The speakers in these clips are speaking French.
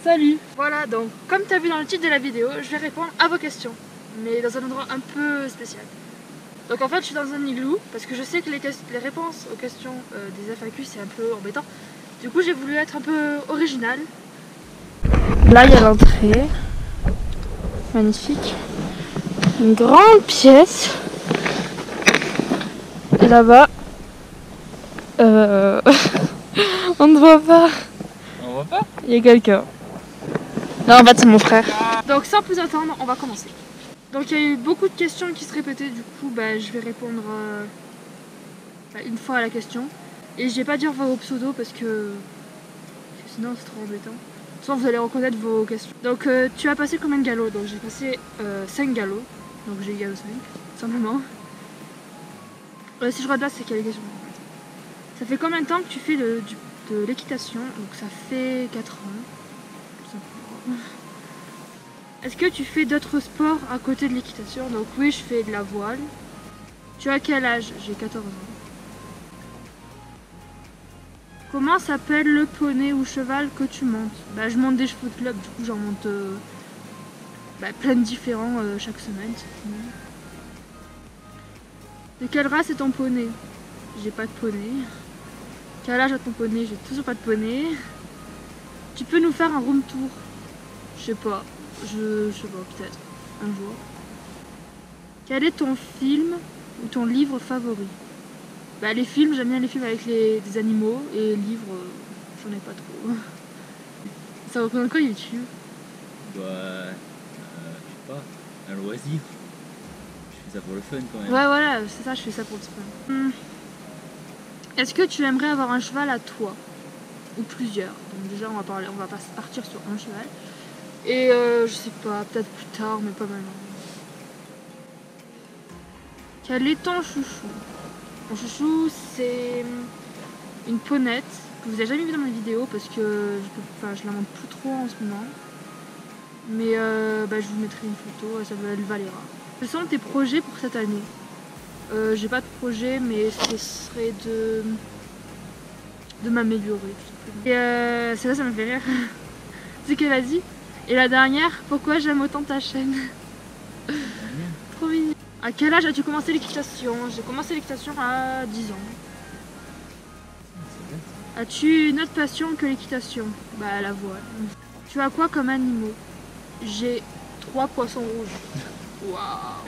Salut! Voilà, donc comme tu as vu dans le titre de la vidéo, je vais répondre à vos questions, mais dans un endroit un peu spécial. Donc en fait, je suis dans un igloo, parce que je sais que les réponses aux questions des FAQ, c'est un peu embêtant. Du coup, j'ai voulu être un peu original. Là, il y a l'entrée. Magnifique. Une grande pièce. Et là-bas, on ne voit pas. On voit pas? Il y a quelqu'un. Non, en fait, c'est mon frère. Donc, sans plus attendre, on va commencer. Donc, il y a eu beaucoup de questions qui se répétaient. Du coup, je vais répondre une fois à la question. Et je vais pas dire vos pseudos parce que sinon, c'est trop embêtant. Soit vous allez reconnaître vos questions. Donc, tu as passé combien de galops? Donc, j'ai passé 5 galops. Donc, j'ai eu galop 5, simplement. Si je redate, c'est quelle question? Ça fait combien de temps que tu fais de l'équitation? Donc, ça fait 4 ans. Tout simplement. Est-ce que tu fais d'autres sports à côté de l'équitation? Donc oui, je fais de la voile. Tu as quel âge? J'ai 14 ans. Comment s'appelle le poney ou cheval que tu montes? Je monte des chevaux de club, du coup j'en monte plein de différents chaque semaine. De quelle race est ton poney? J'ai pas de poney. Quel âge a ton poney? J'ai toujours pas de poney. Tu peux nous faire un room tour? Je sais pas. Je sais pas, peut-être. Un jour. Quel est ton film ou ton livre favori? Les films, j'aime bien les films avec des animaux. Et livres, j'en ai pas trop. Ça représente quoi YouTube? Je sais pas, un loisir. Je fais ça pour le fun quand même. Ouais, voilà, c'est ça, je fais ça pour le fun. Est-ce que tu aimerais avoir un cheval à toi? Ou plusieurs? Donc déjà, on va partir sur un cheval. Et je sais pas, peut-être plus tard, mais pas maintenant. Quel est ton chouchou? Mon chouchou, c'est une ponette que vous avez jamais vu dans ma vidéo parce que je la montre plus trop en ce moment. Mais je vous mettrai une photo, ça s'appelle Valera. Quels sont tes projets pour cette année? J'ai pas de projet, mais ce serait de m'améliorer tout simplement. Et ça me fait rire. C'est qu'elle a dit. Et la dernière, pourquoi j'aime autant ta chaîne? Trop mignon. À quel âge as-tu commencé l'équitation? J'ai commencé l'équitation à 10 ans. As-tu une autre passion que l'équitation? La voile. Tu as quoi comme animaux? J'ai 3 poissons rouges. Waouh.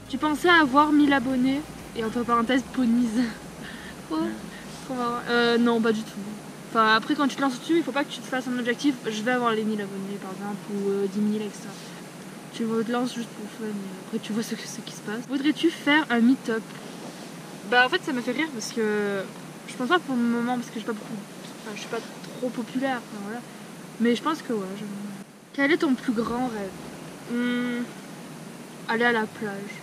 Tu pensais avoir 1000 abonnés? Et entre parenthèses, ponies. Non, pas du tout. Enfin, après, quand tu te lances dessus, il faut pas que tu te fasses un objectif. Je vais avoir les 1000 abonnés, par exemple, ou 10 000, etc. Tu te lances juste pour fun, et après tu vois ce qui se passe. Voudrais-tu faire un meet-up? En fait, ça me fait rire parce que je pense pas pour le moment, parce que je suis pas trop populaire. Voilà. Mais je pense que ouais. Quel est ton plus grand rêve? Aller à la plage.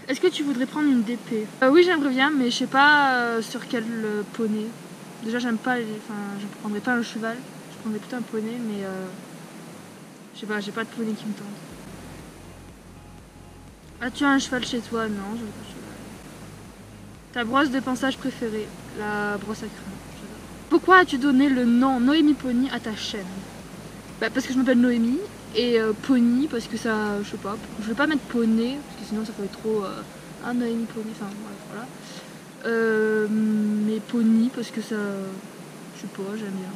Est-ce que tu voudrais prendre une DP? Oui, j'aimerais bien, mais je sais pas sur quel poney. Déjà, j'aime pas je prendrais pas un cheval, je prendrais plutôt un poney, mais je sais pas, j'ai pas de poney qui me tente. As-tu un cheval chez toi? Non, je n'ai pas de cheval. Ta brosse de pinçage préférée? La brosse à crème. Pourquoi as-tu donné le nom Noémie Pony à ta chaîne? Parce que je m'appelle Noémie, et Pony parce que ça, je sais pas, je vais pas mettre poney parce que sinon ça ferait trop Noémie Pony, enfin bref, voilà. Mais Pony parce que ça, je sais pas, j'aime bien.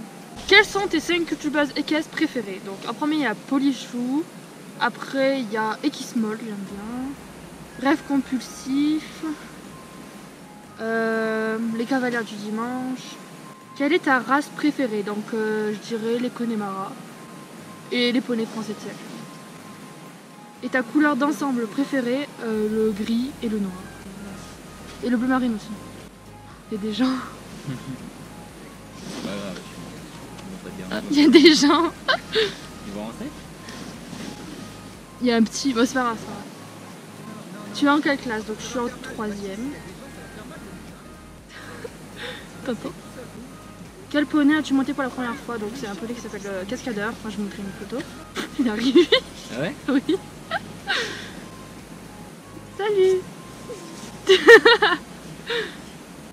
Quels sont tes 5 youtubeuses équestres préférées? Donc en premier il y a Polichou, après il y a Equismol, j'aime bien. Rêve compulsif, les cavalières du dimanche. Quelle est ta race préférée? Donc je dirais les Connemara et les poneys français de siècle. Et ta couleur d'ensemble préférée? Le gris et le noir. Et le bleu marine aussi. Il y a des gens. C'est pas grave, je vais Il y a des gens. Ils vont rentrer? Il y a un petit. Bon, c'est pas grave, ça va. Tu es en quelle classe? Donc je suis en 3e. Papa. Quel poney as-tu monté pour la première fois? Donc c'est un poney qui s'appelle Cascadeur. Moi je vous montrerai une photo. Il arrive. Ah ouais? Oui. Salut.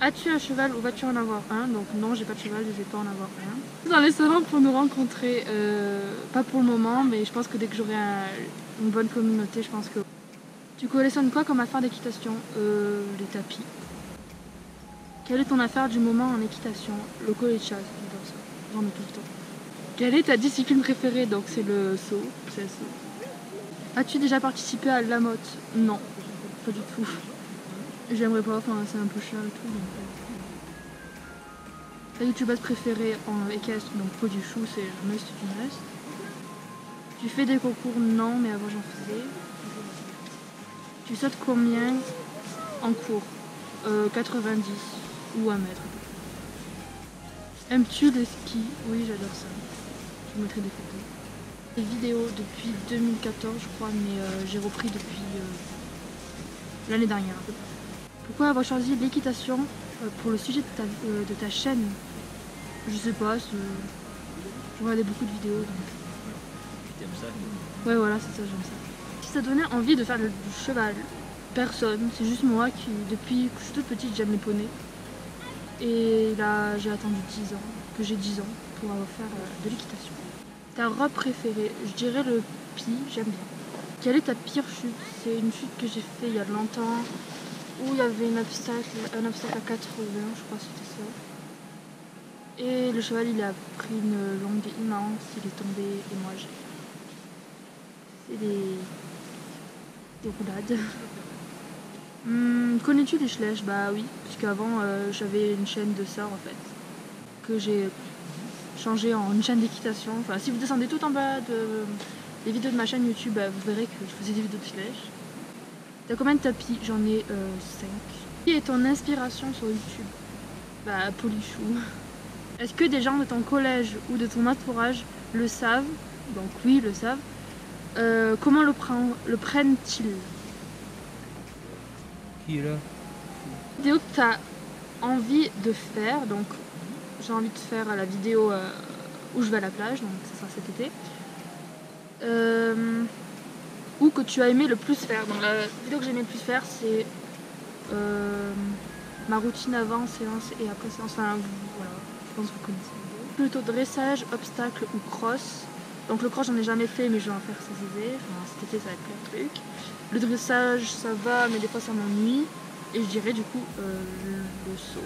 As-tu un cheval ou vas-tu en avoir un? Donc non, j'ai pas de cheval, je vais pas en avoir un. Dans les salons pour nous rencontrer, pas pour le moment, mais je pense que dès que j'aurai une bonne communauté, je pense que... Tu collectionnes quoi comme affaire d'équitation? Les tapis. Quelle est ton affaire du moment en équitation? Le collet de chasse, j'adore ça, j'en ai tout le temps. Quelle est ta discipline préférée? Donc c'est le saut, c'est le saut. As-tu déjà participé à la motte? Non, pas du tout. J'aimerais pas, enfin c'est un peu cher et tout. Donc... Ta youtubeuse préférée en équestre, donc Peau du Chou, c'est Must du Must. Tu fais des concours? Non, mais avant j'en faisais. Tu sautes combien en cours? 90 ou 1 mètre. Aimes-tu les skis? Oui, j'adore ça. Je vous mettrai des photos. Des vidéos depuis 2014, je crois, mais j'ai repris depuis l'année dernière. Pourquoi avoir choisi l'équitation pour le sujet de ta chaîne? Je sais pas, je regardais beaucoup de vidéos. Donc... T'aimes ça? Ouais, voilà, c'est ça, j'aime ça. Si ça donnait envie de faire du cheval, personne, c'est juste moi qui, depuis que je suis toute petite, j'aime les poneys. Et là, j'ai attendu 10 ans, que j'ai 10 ans, pour avoir faire de l'équitation. Ta robe préférée? Je dirais le pie, j'aime bien. Quelle est ta pire chute? C'est une chute que j'ai fait il y a longtemps, où il y avait un obstacle à 80, je crois que c'était ça. Et le cheval, il a pris une longue immense, il est tombé, et moi j'ai... C'est des roulades. Connais-tu les Schlech? Bah oui, puisqu'avant j'avais une chaîne de sœurs en fait, que j'ai changé en une chaîne d'équitation. Enfin, si vous descendez tout en bas des vidéos de ma chaîne YouTube, bah, vous verrez que je faisais des vidéos de Schlech. T'as combien de tapis? J'en ai 5. Qui est ton inspiration sur YouTube? Bah, Polichou. Est-ce que des gens de ton collège ou de ton entourage le savent? Donc oui, le savent. Comment le prennent-ils? Qui est là? Vidéo que tu as envie de faire, donc j'ai envie de faire la vidéo où je vais à la plage, donc ça sera cet été. Ou que tu as aimé le plus faire. Donc la vidéo que j'ai aimé le plus faire, c'est ma routine avant séance et après séance. Enfin voilà, je pense que vous connaissez la vidéo. Plutôt dressage, obstacle ou cross. Donc le cross j'en ai jamais fait, mais je vais en faire cet été. Enfin, cet été ça va être plein de trucs. Le dressage ça va, mais des fois ça m'ennuie. Et je dirais du coup le saut.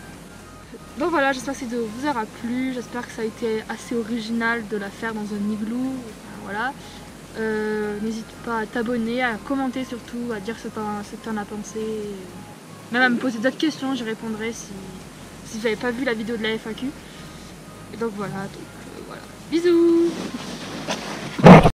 Donc voilà, j'espère que cette vidéo vous aura plu. J'espère que ça a été assez original de la faire dans un igloo. Enfin, voilà. N'hésite pas à t'abonner, à commenter surtout, à dire ce que tu en as pensé. Même à me poser d'autres questions, j'y répondrai si vous n'avez pas vu la vidéo de la FAQ. Et donc voilà, voilà. Bisous!